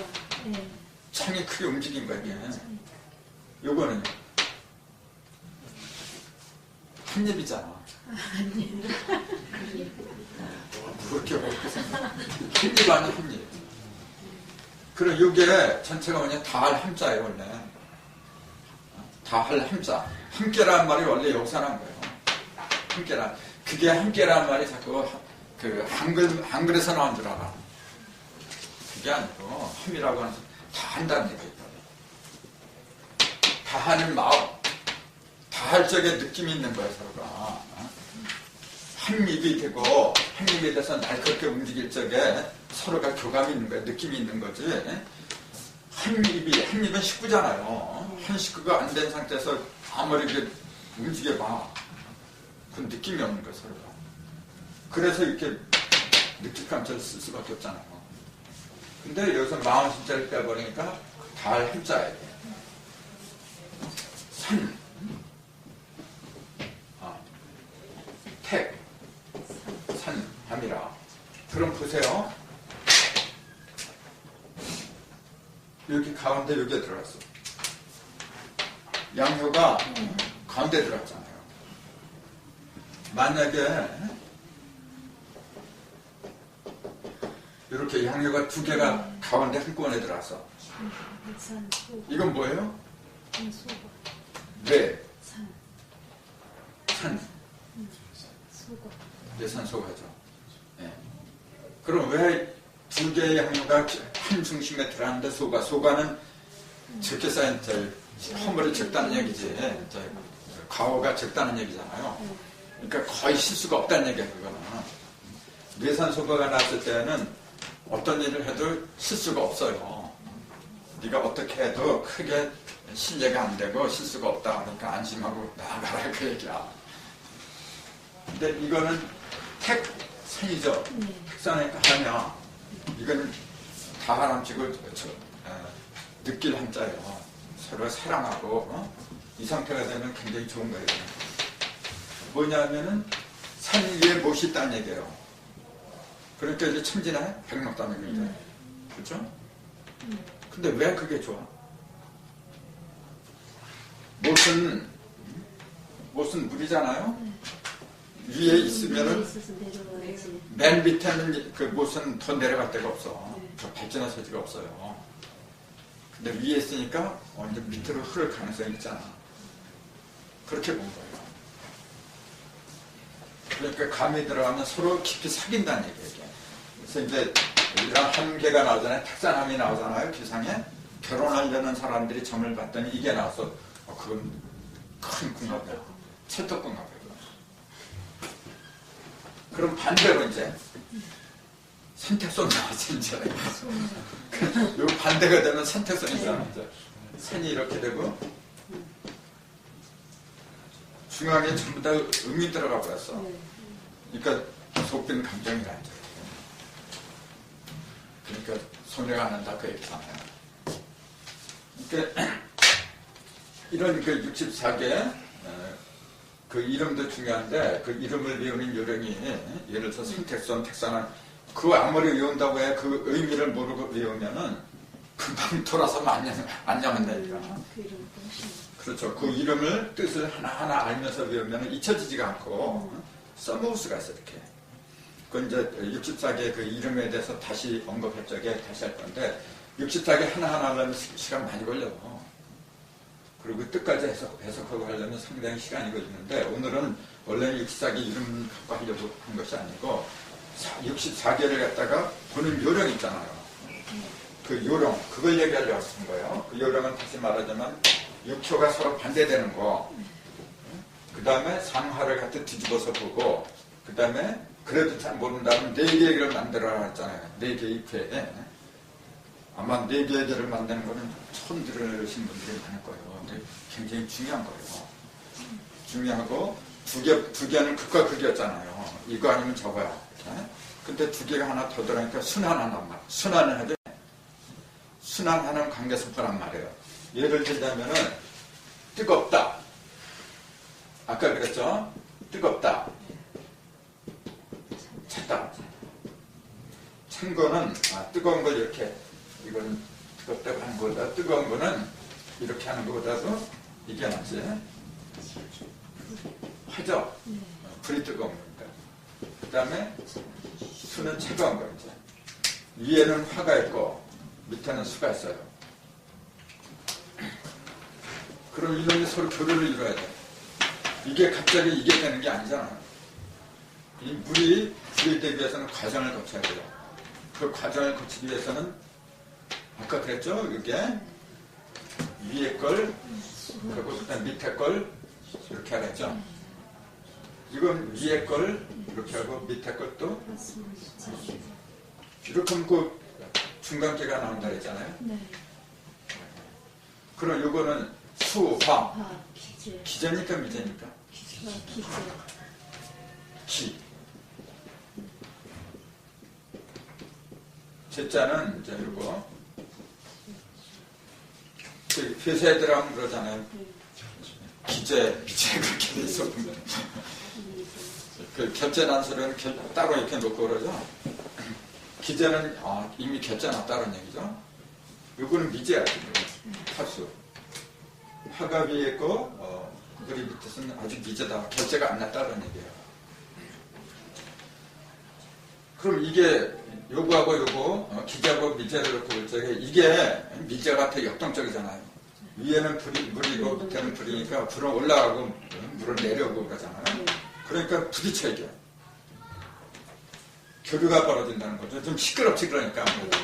창이 크게 움직인 거예요. 요거는요 한 입이잖아. 그렇게 먹고서 한 입 아니야 한 입. 그럼 요게 전체가 뭐냐 다할 함자예요 원래. 다할 함자. 함께라는 말이 원래 여기서 난 거예요. 함께라. 그게 함께라는 말이 자꾸 그 한글에서 나온 줄 알아. 그게 아니고 함이라고 하는 다 한다는 얘기예요. 다 하는 마음. 다 할 적에 느낌이 있는 거예요 서로가. 한 입이 되고 한 입에 대해서 날카롭게 움직일 적에 서로가 교감이 있는 거예요. 느낌이 있는 거지. 한 입은 식구잖아요. 한 식구가 안 된 상태에서 아무리 이렇게 움직여봐. 그 느낌이 없는 거예요 서로가. 그래서 이렇게 느낄 감정을 쓸 수밖에 없잖아요. 근데 여기서 마음 심자를 빼버리니까 달 힘자예요. 산, 택, 산, 함이라. 그럼 보세요. 여기 가운데 여기에 들어갔어. 양효가 가운데 들어갔잖아요. 만약에 이렇게 양효가 두 개가 가운데 한꺼번에 들어왔어. 이건 뭐예요? 네. 산. 예산소가죠. 네. 그럼 왜 두 개의 향료가 한 중심에 들어가는데 소가는 적게 쌓인 허물이 적다는 얘기지. 가오가 적다는 얘기잖아요. 그러니까 거의 실수가 없다는 얘기야 그거는. 뇌산소가가 나왔을 때는 어떤 일을 해도 실수가 없어요. 네가 어떻게 해도 크게 신뢰가 안 되고 실수가 없다 하니까 안심하고 나가라 그 얘기야. 근데 이거는 택산이죠. 택산이니까 하냐. 이건 다 하나씩을 느낄 한자예요. 서로 사랑하고 이 상태가 되면 굉장히 좋은 거예요. 뭐냐면은 산 위에 못이 있다는 얘기예요. 그러니까 이제 천지나 백록다는 얘기죠. 그렇죠? 근데 왜 그게 좋아? 못은 물이잖아요. 위에 있으면은 맨 밑에는 그 못은 더 내려갈 데가 없어. 더 발전할 소지가 없어요. 근데 위에 있으니까 이제 밑으로 흐를 가능성이 있잖아. 그렇게 본 거예요. 그러니까 감이 들어가면 서로 깊이 사귄다는 얘기예요. 그래서 이제 이런 한계가 나오잖아요. 택산함이 나오잖아요. 기상에 결혼하려는 사람들이 점을 봤더니 이게 나와서 그건 큰 궁합이야. 찰떡궁합이야. 그럼 반대로 이제 선택선 나왔지 이제. 요 반대가 되면 선택선이잖아. 이제 선이 이렇게 되고 중앙에 전부 다 음이 들어가 버렸어. 그러니까 속된 감정이라 이제. 그러니까 손해가 안 난다 그 얘기잖아요. 그러니까 이런 그 64개 그 이름도 중요한데 그 이름을 외우는 요령이 예를 들어서 선택선, 택산은 그 아무리 외운다고 해 그 의미를 모르고 외우면은 금방 돌아서면 안 냠는다니까. 그렇죠. 그 이름을 뜻을 하나하나 알면서 외우면은 잊혀지지가 않고 써먹을 수가 있어, 이렇게. 그건 이제 64개 그 이름에 대해서 다시 언급할 적에 다시 할 건데, 64개 하나하나 하려면 시간 많이 걸려. 그리고 뜻까지 해석하고 하려면 상당히 시간이 걸리는데, 오늘은 원래 64개 이름 갖고 하려고 한 것이 아니고, 64개를 갖다가 보는 요령 있잖아요. 그 요령, 그걸 얘기하려고 한 거예요. 그 요령은 다시 말하자면, 6초가 서로 반대되는 거, 그 다음에 상하를 갖다 뒤집어서 보고, 그 다음에 그래도 잘 모른다면 4개를 만들어라 했잖아요. 4개 입회. 아마 4개의 개를 만드는 거는 처음 들으신 분들이 많을 거예요. 근데 굉장히 중요한 거예요. 중요하고, 두 개는 극과 극이었잖아요. 이거 아니면 저거야. 이렇게. 근데 2개가 하나 더 들어가니까 순환하는 말. 순환을 하죠. 순환하는 관계성포란 말이에요. 예를 들자면은, 뜨겁다. 아까 그랬죠? 뜨겁다. 찼다. 찬 거는, 뜨거운 걸 이렇게, 이건 뜨겁다고 하는 거보다, 뜨거운 거는 이렇게 하는 것보다도 이게 낫지. 하죠? 불이 뜨거운 거니까. 그 다음에 수는 차가운 거죠. 위에는 화가 있고, 밑에는 수가 있어요. 그럼 이놈이 서로 교류를 이루어야 돼. 이게 갑자기 이게 되는 게 아니잖아요. 이 물이 되기 위해서는 과정을 거쳐야 돼요. 그 과정을 거치기 위해서는 아까 그랬죠? 이게 위에 걸 그리고 그다음 밑에 걸 이렇게 하랬죠? 이건 위에 걸 이렇게 하고 밑에 것도 이렇게 하면 그 중간계가 나온다 그랬잖아요. 네. 그럼 이거는 수화 기재. 기제니까 미제니까 기제. 기. 제자는 이제 이거 그 회사애들 하면 그러잖아요. 기재, 미제 그렇게 돼 있어. 그 겹제난소리는 따로 이렇게 놓고 그러죠. 기재는 이미 겹제났다는 얘기죠. 요거는 미제야. 파수. 화가 위에 있고 우리 밑에서는 아주 미제다. 겹제가 안 났다는 얘기예요. 그럼 이게 요거하고 요거 기제하고 미제를 놓고 볼 적에 이게 미제가 되게 역동적이잖아요. 위에는 물이고 밑에는 불이니까 불은 올라가고 물은 내려오고 그러잖아요. 그러니까 부딪혀 이게. 교류가 벌어진다는 거죠. 좀 시끄럽지 그러니까 아무래도.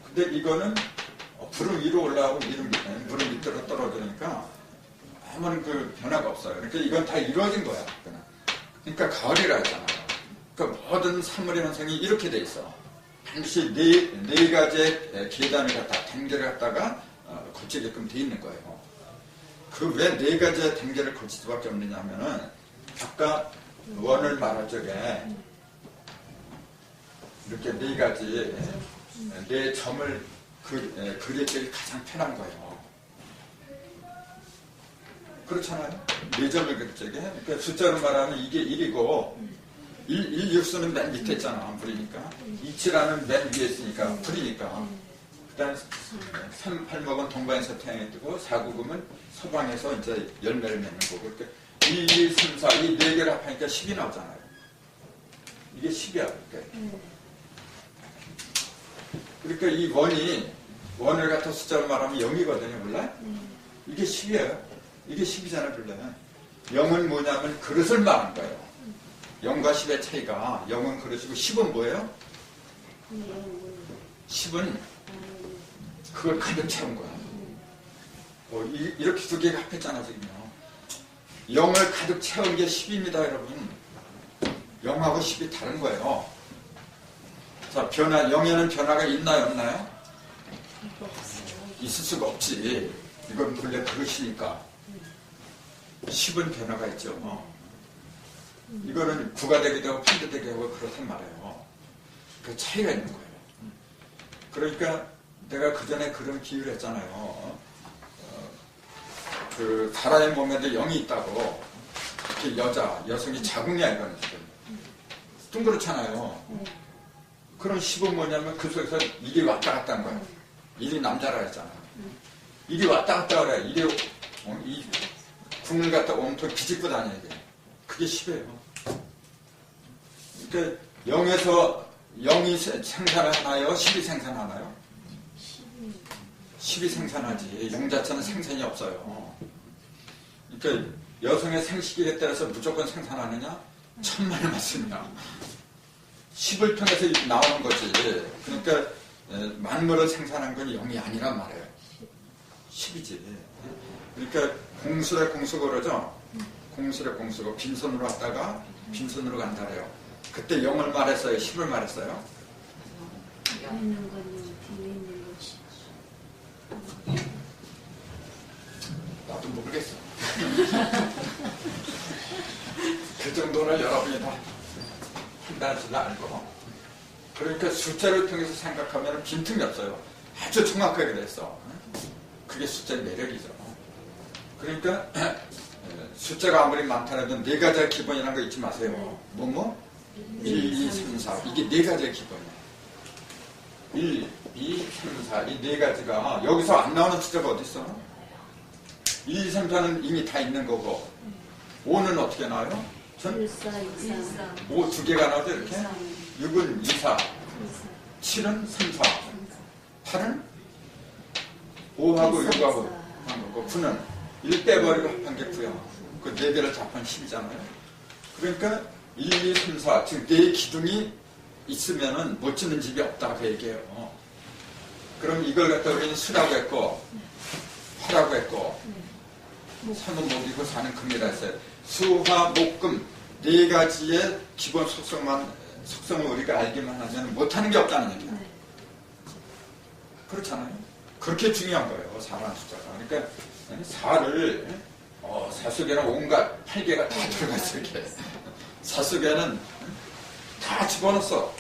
근데 이거는 불은 위로 올라가고 물은 밑으로 떨어지니까 아무런 그 변화가 없어요. 그러니까 이건 다 이루어진 거야. 그러니까 가을이라 했잖아요. 그러니까 모든 사물의 현상이 이렇게 돼 있어. 반드시 네 가지의 계단을 갖다 단계를 갖다가 거치게끔 돼 있는 거예요. 그 왜 네 가지의 단계를 거칠 수밖에 없느냐면은 아까 원을 말할 적에 이렇게 네 가지 네 점을 그릴 적이 가장 편한 거예요. 그렇잖아요. 네 점을 그릴 적에 그러니까 숫자로 말하면 이게 1이고 1 육수는 맨 밑에 있잖아. 불이니까 27하는 맨 위에 있으니까 불이니까 그 다음에 3, 8먹은 동방에서 태양이 뜨고 4, 9, 9은 서방에서 이제 열매를 맺는 거고 그러니까 1, 2, 3, 4 이 4개를 합하니까 10이 나오잖아요. 이게 10이야. 그러니까 이 원을 갖다 숫자로 말하면 0이거든요. 몰라? 이게 10이에요. 이게 10이잖아요. 원래 0은 뭐냐면 그릇을 말하는 거예요. 0과 10의 차이가 0은 그릇이고 10은 뭐예요? 10은 그걸 가득 채운 거야. 이렇게 두 개가 합했잖아 지금요. 0을 가득 채운 게 10입니다 여러분. 0하고 10이 다른 거예요. 자, 0에는 변화가 있나요 없나요? 있을 수가 없지. 이건 본래 그릇이니까. 10은 변화가 있죠. 이거는 구가 되기도 하고 편도 되기도 하고 그렇단 말이에요. 그 차이가 있는 거예요. 그러니까 내가 그 전에 그런 비유를 했잖아요. 그 사람의 몸에도 영이 있다고. 특히 여성이 자궁이야 이거는 지금. 둥그렇잖아요. 그럼 10은 뭐냐면 그 속에서 일이 왔다 갔다 한 거야. 일이 남자라 했잖아. 일이 왔다 갔다 그래. 이 궁을 갖다 온통 비집고 다녀야 돼. 그게 10이에요. 그러니까 0에서 0이 생산하나요? 10이 생산하나요? 10이 생산하지. 0 자체는 생산이 없어요. 그러니까 여성의 생식기에 따라서 무조건 생산하느냐? 천만의 말씀이야. 10을 통해서 나오는 거지. 그러니까 만물을 생산한 건 0이 아니란 말이에요. 10이지. 그러니까 공수래 공수고 그러죠? 공수래 공수고 빈손으로 왔다가 빈손으로 간다래요. 그때 0을 말했어요? 10을 말했어요? 앞에 있는 거는 뒤에 있는 것이. 나도 모르겠어. 그 정도는 여러분이 다 판단하시려 알고. 그러니까 숫자를 통해서 생각하면 빈틈이 없어요. 아주 정확하게 됐어. 그게 숫자의 매력이죠. 그러니까 숫자가 아무리 많더라도 네 가지의 기본이라는 거 잊지 마세요. 뭐뭐? 1, 2, 3, 4. 이게 네 가지의 기본이에요. 1, 2, 3, 4. 이 네 가지가 여기서 안 나오는 숫자가 어디 있어? 1, 2, 3, 4는 이미 다 있는 거고 5는 어떻게 나와요? 1, 4, 2, 3. 5 두 개가 나오죠 이렇게? 6은 2, 4. 7은 3, 4. 8은 5하고 6하고 한 거고 9는 1 빼버리고 합한 게 9야. 그 4개를 잡한 10이잖아요. 그러니까 1, 2, 3, 4 지금 4 기둥이 있으면은 못 짓는 집이 없다 그 얘기예요. 그럼 이걸 갖다 우리는 수라고 했고 화라고 했고 3은 목이고 4는 금이라 했어요. 수화, 목, 금 네 가지의 기본 속성을 우리가 알기만 하면 못하는 게 없다는 얘기예요. 그렇잖아요. 그렇게 중요한 거예요. 4라는 숫자가. 그러니까 4를 4 속에는 온갖 8개가 다 들어가 있어 이렇게. 4 속에는 다 집어넣었어.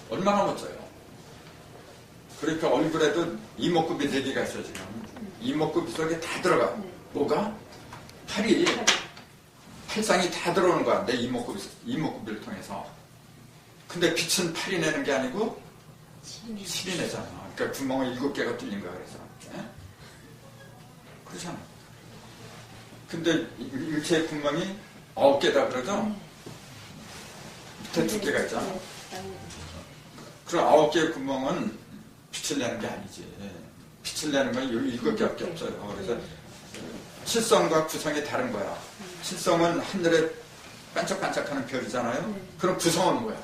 얼마나 멋져요. 그러니까 얼굴에도 이목구비 4개가 있어 지금. 이목구비 속에 다 들어가. 뭐가? 팔이. 팔상이 다 들어오는 거야. 내 이목구비를 통해서. 근데 빛은 팔이 내는 게 아니고 7이 내잖아. 그러니까 구멍을 7개가 뚫린 거야. 그래서. 그렇잖아. 근데 일체의 구멍이 9개다 그러죠? 밑에 2개가 있잖아. 그럼 9개의 구멍은 빛을 내는 게 아니지. 빛을 내는 건 7개밖에 없어요. 그래서 칠성과 구성이 다른 거야. 칠성은 하늘에 반짝반짝하는 별이잖아요. 그럼 구성은 뭐야?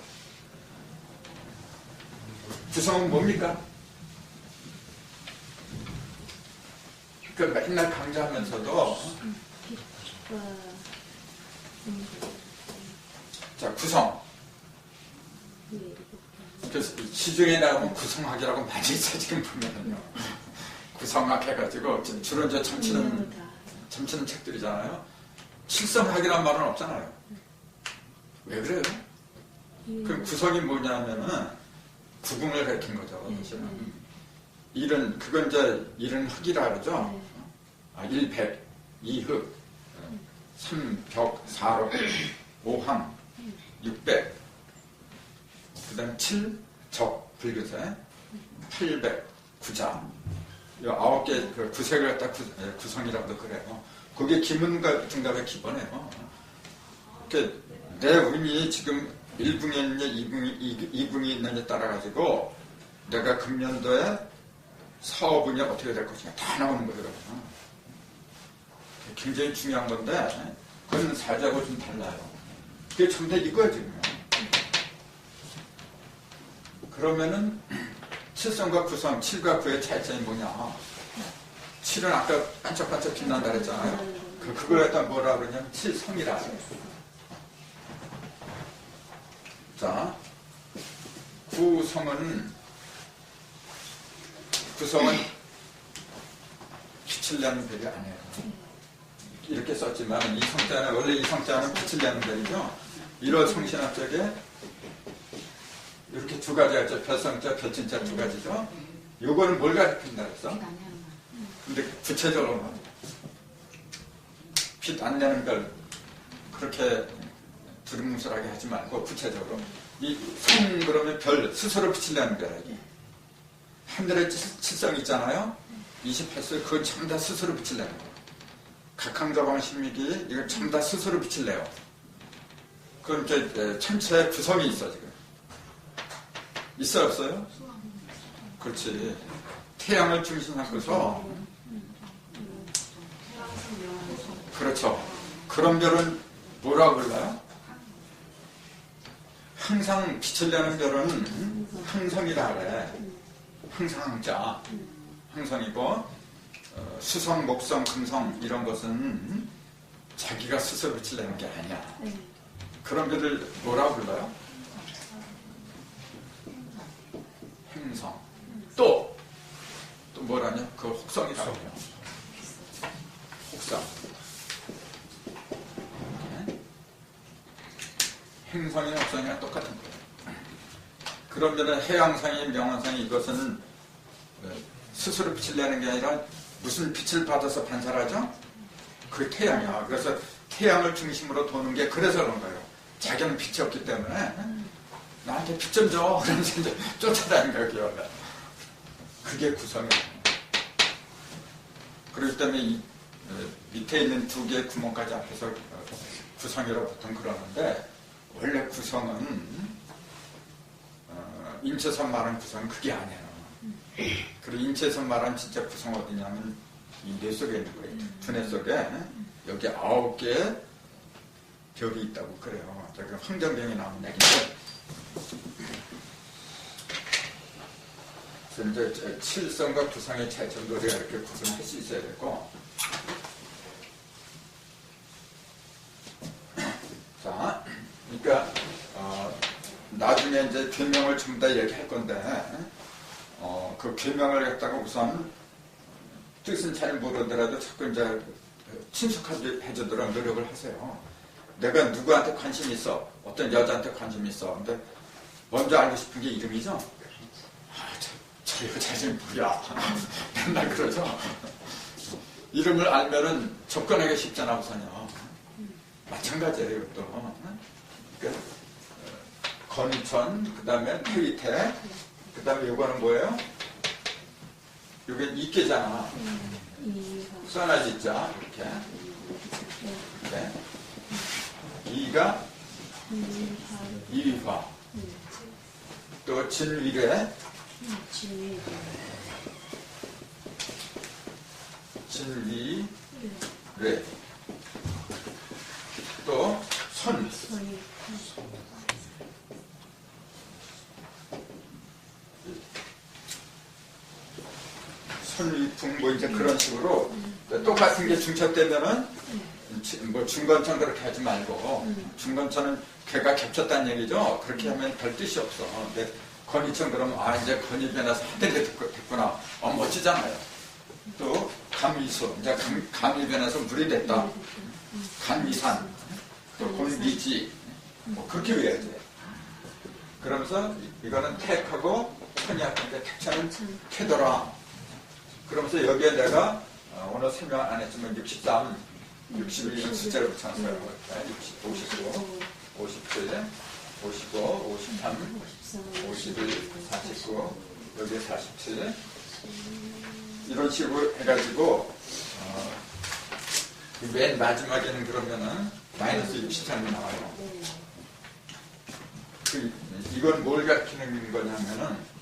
구성은 뭡니까? 그러니까 맨날 강조하면서도 자 구성. 그래서 시중에 나오면 구성학이라고 많이 있어 지금 보면은요. 구성학 해가지고 주로 이제 점치는 책들이잖아요. 칠성학이란 말은 없잖아요. 왜 그래요? 그럼 구성이 뭐냐면은 구궁을 가리킨 거죠. 사실은. 일은 그건 이제 일은 흙이라 그러죠. 1, 백, 2, 흙, 3, 벽, 4, 록, 5, 항, 6, 백, 그 다음 7, 적, 불교세, 800, 구자. 이 9개 그 구색을 갖다 구성이라고도 그래요. 그게 기문과 등갑의 기본이에요. 그러니까 내 운이 지금 1궁이 있느냐 2궁이 있느냐에 따라 가지고 내가 금년도에 사업운이 어떻게 될 것이냐 다 나오는 거예요. 굉장히 중요한 건데 그건 살자고 좀 달라요. 그게 전부 다 이거야 지금. 그러면은 7성과 9성, 7과 9의 차이점이 뭐냐? 7은 아까 반짝반짝 빛난다 그랬잖아요. 그걸 갖다 뭐라 그러냐면 7성이라. 자, 9성은 빛을 내는 별이 아니에요. 이렇게 썼지만 이 성자는 원래 이 성자는 빛을 내는 별이죠. 1월 성신합 쪽에 이렇게 두 가지가 있죠. 별성자, 별진자 두 가지죠. 요거는 뭘 가리킨다 그랬어? 근데 구체적으로 빛 안 내는 별 그렇게 두루뭉술하게 하지 말고 구체적으로 이 성 그러면 별 스스로 빛을 내는 별이에요. 하늘에 칠성 있잖아요. 28세 그건 전부 다 스스로 빛을 내는 거예요. 각항자방 신미기 이건 전부 다 스스로 빛을 내요. 그럼 이제 천체에 구성이 있어, 지금. 있어요, 없어요? 그렇지. 태양을 중심 삼고서, 그렇죠. 그런 별은 뭐라고 불러요? 항상 빛을 내는 별은 항성이라 그래. 항상자. 항성이고, 수성, 목성, 금성 이런 것은 자기가 스스로 빛을 내는 게 아니야. 그런 별을 뭐라고 불러요? 행성. 또 뭐라냐? 그 혹성이라고 해요. 혹성. 행성이나 혹성이랑 똑같은 거예요. 그러면 해양성이, 명왕성이 이것은 스스로 빛을 내는 게 아니라 무슨 빛을 받아서 반사하죠? 그게 태양이야. 그래서 태양을 중심으로 도는 게 그래서 그런 거예요. 자기는 빛이 없기 때문에 나한테 빛 좀 줘. 그러면서 이제 쫓아다니는 거예요. 그게 구성이에요. 그렇기 때문에 이 밑에 있는 두 개의 구멍까지 앞에서 구성이라고 보통 그러는데 원래 구성은 인체에서 말하는 구성은 그게 아니에요. 그리고 인체에서 말하는 진짜 구성 어디냐면 이 뇌 속에 있는 거예요. 두뇌 속에 여기 9개의 별이 있다고 그래요. 저기 황정병이 나온 얘기인데 그래서 이제 7성과 9성의 차이 정도를 이렇게 구분할 수 있어야 되고 자, 그러니까 나중에 이제 계명을 전부 다 얘기할 건데 그 계명을 갖다가 우선 뜻은 잘 모르더라도 자꾸 이제 친숙하게 해주도록 노력을 하세요. 내가 누구한테 관심이 있어, 어떤 여자한테 관심이 있어. 근데 먼저 알고 싶은 게 이름이죠. 저 여자 이름이 뭐야? 맨날 그러죠. 이름을 알면은 접근하기 쉽잖아 우선요. 마찬가지예요 이것도. 그러니까 건천, 그 다음에 태위태, 그 다음에 요거는 뭐예요? 요게 이께잖아. 써나지자 이렇게. 이렇게. 이가 이화. 또 진위래. 진위래. 또 선. 선위풍 뭐 이제 그런 식으로 똑같은 게 중첩되면은 뭐 중건천 그렇게 하지 말고 중건천은 개가 겹쳤다는 얘기죠. 그렇게 하면 별 뜻이 없어. 근데 건위천 그러면 이제 건이 변해서 하늘에 됐구나. 멋지잖아요. 또 감위수 이제 감이 변해서 물이 됐다. 감위산 또 곤비지 뭐 그렇게 외워야지. 그러면서 이거는 택하고 천이 할텐데 택천은 캐더라. 그러면서 여기에 내가 오늘 설명 안 했지만 63, 61은 숫자를 붙여놨어요. 59, 57, 55, 53, 51, 49, 여기에 47 이런 식으로 해가지고 맨 마지막에는 그러면은 마이너스 63이 나와요. 이건 뭘 가리키는 거냐면은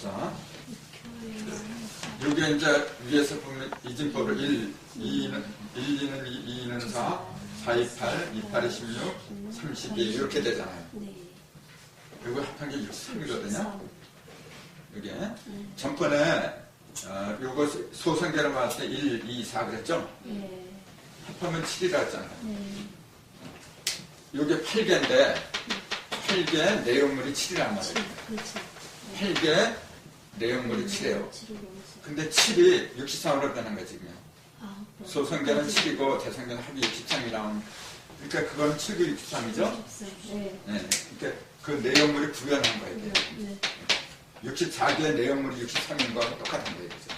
자, 여기 이제 위에서 보면 이진법을 1, 2는 2는 4, 4, 2, 8, 2, 8, 16, 32 이렇게 되잖아요. 그리고 합한 게 63이거든요. 이게 전번에 요거 소성계를 봤을 때 1, 2, 4 그랬죠? 합하면 7이라 했잖아요. 요게 8개인데 8개 내용물이 7이란 말이에요. 8개 내용물이 7이에요. 근데 7이 63으로 되는 거지, 지금. 소성계는 7이고, 대성계는 합이 63이 나오는. 그러니까 그건 7구 63이죠? 네. 그러니까 그 내용물이 구현한 거예요, 이게. 64개의 내용물이 63인 거하고 똑같은 거예요, 그죠?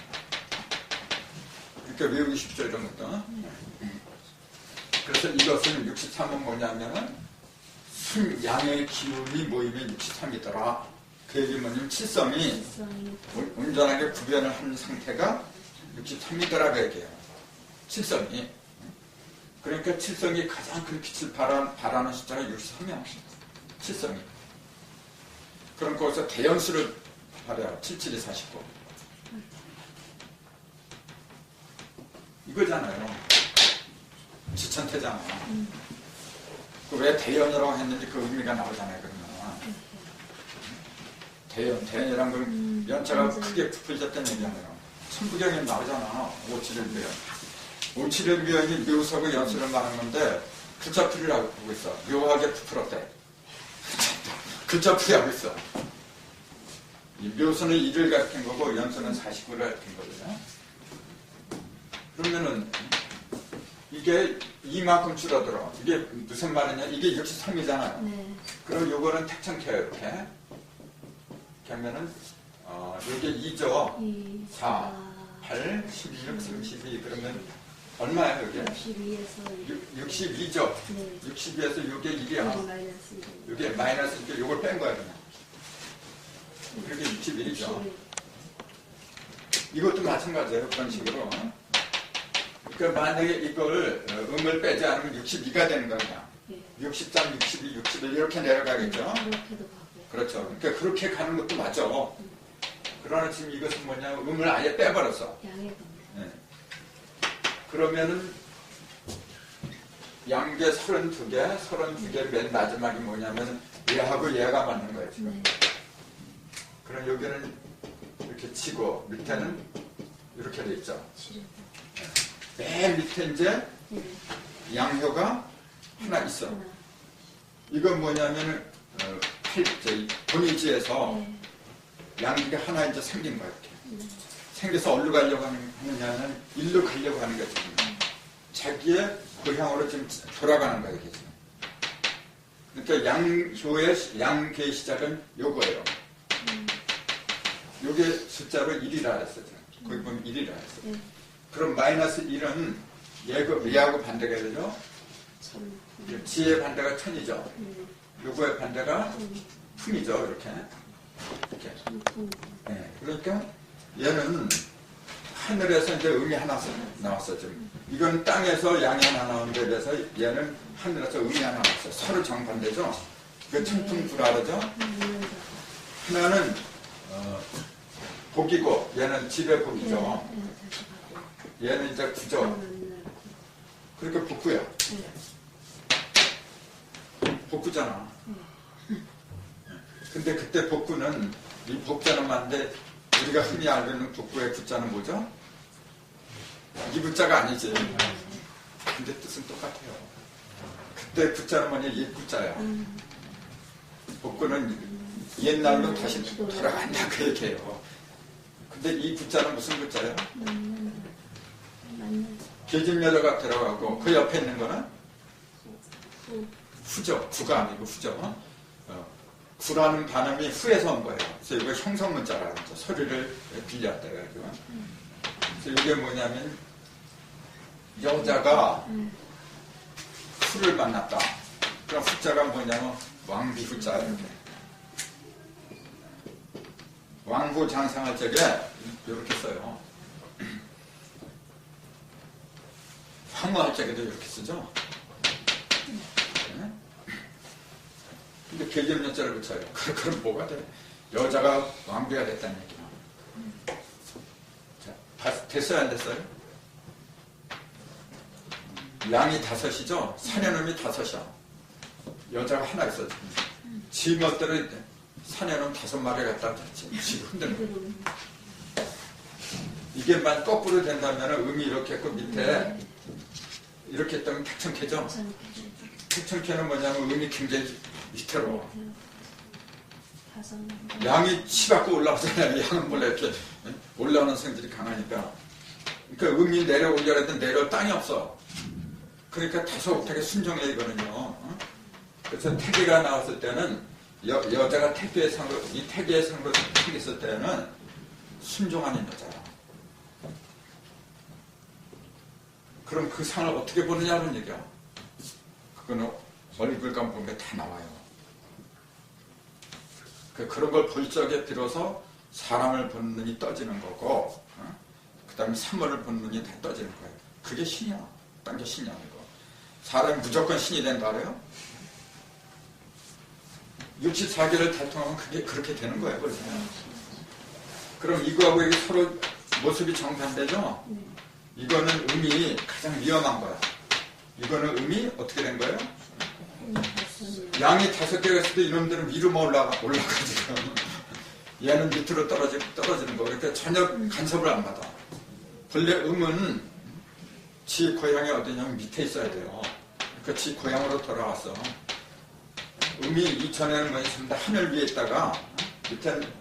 그러니까 외우기 쉽죠, 이런 것도. 그래서 이것은 63은 뭐냐면은, 순양의 기운이 모이면 63이더라. 그 얘기 뭐냐면 칠성이 온전하게 구변을 한 상태가 63이더라 그 얘기예요. 칠성이. 그러니까 칠성이 가장 그 빛을 발하는 숫자가 63이야. 칠성이. 그럼 거기서 대연수를 발해요. 77이 49. 이거잖아요. 지천태잖아. 왜 대연이라고 했는지 그 의미가 나오잖아요. 그러면 대연이란 건 연차가 크게 부풀졌다는 얘기잖아요. 천부경에 나오잖아. 571비연. 571비연이 묘사고 연수를 말한 건데 글자풀이를 하고 있어. 묘하게 부풀었대. 글자풀이 하고 있어. 이 묘수는 1을 가리킨 거고 연수는 49를 가리킨 거거든요. 그러면은 이게 이만큼 줄어들어. 이게 무슨 말이냐? 이게 역시 섬이잖아요. 네. 그럼 요거는 택청켜요. 이렇게. 그러면은 요게 2죠. 4, 8, 16, 32. 그러면 얼마예요, 이게? 62에서 62죠. 네. 62에서 요게 1이야. 마이너스 1. 요게 마이너스 1. 요걸 뺀 거야, 그냥. 그렇게 61이죠. 이것도 마찬가지예요. 그런 식으로. 그러니까 만약에 이걸 음을 빼지 않으면 62가 되는 거야. 네. 63, 62, 61 이렇게 내려가겠죠. 그렇게도 가고. 그렇죠. 그러니까 그렇게 가는 것도 맞죠. 그러나 지금 이것은 뭐냐, 음을 아예 빼버렸어. 양의 겁니다. 네. 그러면은 양계 32개 맨 마지막이 뭐냐면 얘하고 얘가 맞는 거예요, 지금. 네. 그럼 여기는 이렇게 치고 밑에는 이렇게 돼 있죠. 실은. 맨 밑에 이제 네. 양효가 하나 있어. 하나. 이건 뭐냐면은 본의지에서 네. 양기가 하나 이제 생긴 거야, 이렇게. 생겨서 어디로 가려고 하느냐는 일로 가려고 하는 거지. 자기의 고향으로 지금 돌아가는 거야, 이게 지금. 그러니까 양효의 양계의 시작은 요거예요. 요게 숫자로 1이라 했어, 지금. 거기 보면 1이라 했어. 네. 그럼 마이너스 1은 얘하고 반대가 되죠? 지의 반대가 천이죠. 요거의 반대가 풍이죠. 이렇게. 네. 그러니까 얘는 하늘에서 이제 음이 하나 나왔어. 지금. 이건 땅에서 양이 하나 나온 데 비해서 얘는 하늘에서 음이 하나 나왔어. 서로 정반대죠. 그 천풍불화르죠. 하나는 복이고 얘는 집의 복이죠. 얘는 이제 구죠. 그러니까 복구야. 복구잖아. 근데 그때 복구는 이 복자는 맞는데 우리가 흔히 알고 있는 복구의 구자는 뭐죠? 이 구자가 아니지. 근데 뜻은 똑같아요. 그때 구자는 뭐냐? 이 구자야. 복구는 옛날로 다시 돌아간다 그 얘기예요. 근데 이 구자는 무슨 구자예요? 계집여자가 들어가고 그 옆에 있는 거는 후죠. 구가 아니고 후죠. 구라는 반음이 후에서 온 거예요. 그래서 이거 형성문자라고 하죠. 소리를 빌렸다 해가지고. 그래서 이게 뭐냐면 여자가 후를 만났다. 그럼 후자가 뭐냐면 왕비 후자 이렇게. 왕후 장상할 적에 이렇게 써요. 황후할 적에도 이렇게 쓰죠. 네? 근데 계집연자를 붙여요. 그럼 뭐가 돼? 여자가 왕비가 됐다는 얘기야. 자, 됐어요, 안 됐어요? 양이 5이죠? 사내놈이 5이야. 여자가 하나 있어. 지 멋대로 사내놈 5마리 갖다 지금 흔드는 거야. 이게 만 거꾸로 된다면 음이 이렇게 했고 밑에 이렇게 했다면 택청캐죠? 택청캐는 뭐냐면 음이 굉장히 밑으로 양이 치받고 올라오잖아요. 양은 원래 이렇게 올라오는 성질이 강하니까. 그러니까 음이 내려올려야 했는데 내려올 땅이 없어. 그러니까 다소 옥타게 순종해 이거는요. 그래서 태계가 나왔을 때는 여자가 태계의 상으로 이 태계의 상으로 태계했을 때는 순종하는 여자야. 그럼 그 상을 어떻게 보느냐는 얘기야. 그거는 얼굴과 몸에 다 나와요. 그런 걸 볼 적에 비로소 사람을 보는 눈이 떠지는 거고, 그 다음에 산물을 보는 눈이 다 떠지는 거예요. 그게 신이야. 딴 게 신이 아니고. 사람이 무조건 신이 된다 알아요? 64개를 달통하면 그게 그렇게 되는 거예요. 그래서. 그럼 이거하고 이게 서로 모습이 정반대죠? 이거는 음이 가장 위험한 거야. 이거는 음이 어떻게 된 거예요? 양이 5개가 있을 때 이놈들은 위로만 올라가지고 얘는 밑으로 떨어지는 거. 그러니까 전혀 간섭을 안 받아. 본래 음은 지 고향이 어디냐면 밑에 있어야 돼요. 그러니까 지 고향으로 돌아왔어. 음이 이전에는 뭐 전부 다 하늘 위에 있다가 밑에는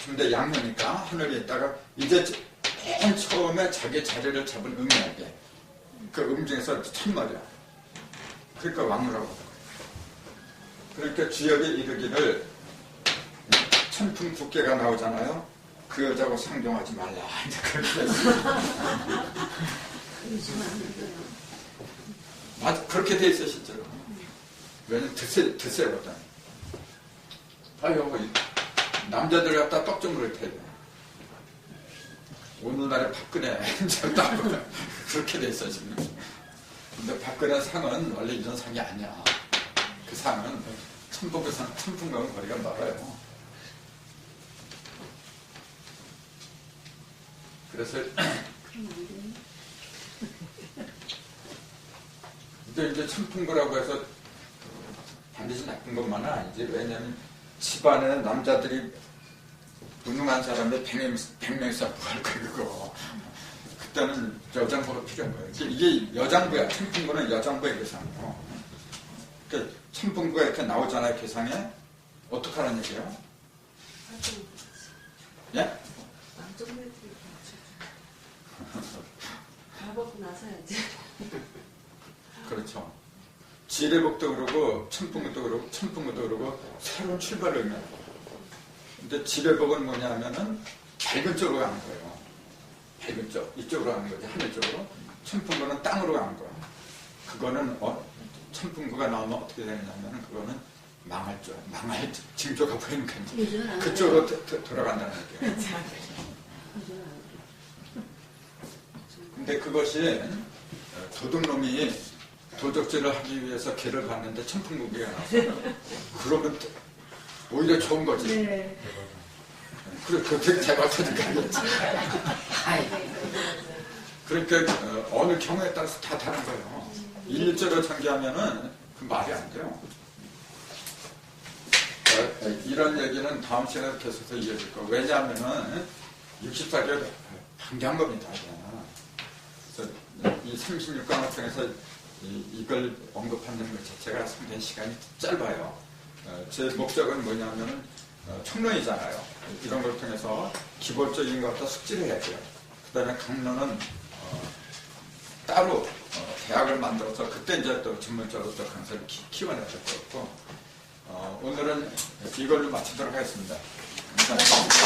전부 다 양면이니까 하늘 위에 있다가 이제 맨 처음에 자기 자리를 잡은 음이야 이게. 그 음 중에서 첫머리야. 그러니까 왕무라고 하는 거예요. 그러니까 주역에 이르기를 천풍 두께가 나오잖아요. 그 여자하고 상종하지 말라. 이제 그렇게 됐어요. 맞아, 그렇게 돼 있어 실제로. 왜냐면 드세거든. 아유, 남자들 갖다 떡 좀 그럴 테고. 오늘날의 박근혜 딱 그렇게 돼 있어 지금. 근데 박근혜 상은 원래 이런 상이 아니야. 그 상은 천풍과는 거리가 멀어요. 그래서 근데 이제 천풍거라고 해서 반드시 나쁜 것만은 아니지. 왜냐면 집안에는 남자들이 무능한 사람이 100명 있어 뭐할 거야 그거. 그때는 여장부가 필요한 거예요. 이게 여장부야. 천풍거는 여장부의 계산이고. 그러니까 천풍거가 이렇게 나오잖아요. 계상에. 어떻게 하는 얘기예요? 예? 다 먹고 나서야지. 그렇죠. 지뢰복도 그러고 천풍구도 그러고 천풍구도 그러고 새로운 출발을 의미하고. 근데 지뢰복은 뭐냐면은 밝은 쪽으로 가는 거예요. 밝은 쪽 이쪽으로 가는 거지 하늘 쪽으로. 천풍구는 땅으로 가는 거야. 그거는 천풍구가 나오면 어떻게 되느냐면은 그거는 망할 징조가 보이는 거지. 그쪽으로 돌아간다는 얘기예요. 근데 그것이 도둑놈이 도적질을 하기 위해서 개를 봤는데 천풍무기가 나왔어요. 그러면 오히려 좋은 거지. 네. 그래, 그게 대박하니까. 그러니까 어느 경우에 따라서 다 다른 거예요. 일일제로 전개하면은 그 말이 안 돼요. 이런 얘기는 다음 시간에 계속해서 이어질 거예요. 왜냐하면은 64개월 방대한 겁니다. 그래서 이 36강을 통해서 이걸 언급하는 것 자체가 상당히 시간이 짧아요. 제 목적은 뭐냐면 총론이잖아요. 이런 걸 통해서 기본적인 것부터 숙지를 해야 돼요. 그 다음에 강론은 따로 대학을 만들어서 그때 이제 또 전문적으로 또 강사를 키워내야 될 것 같고 오늘은 이걸로 마치도록 하겠습니다. 감사합니다.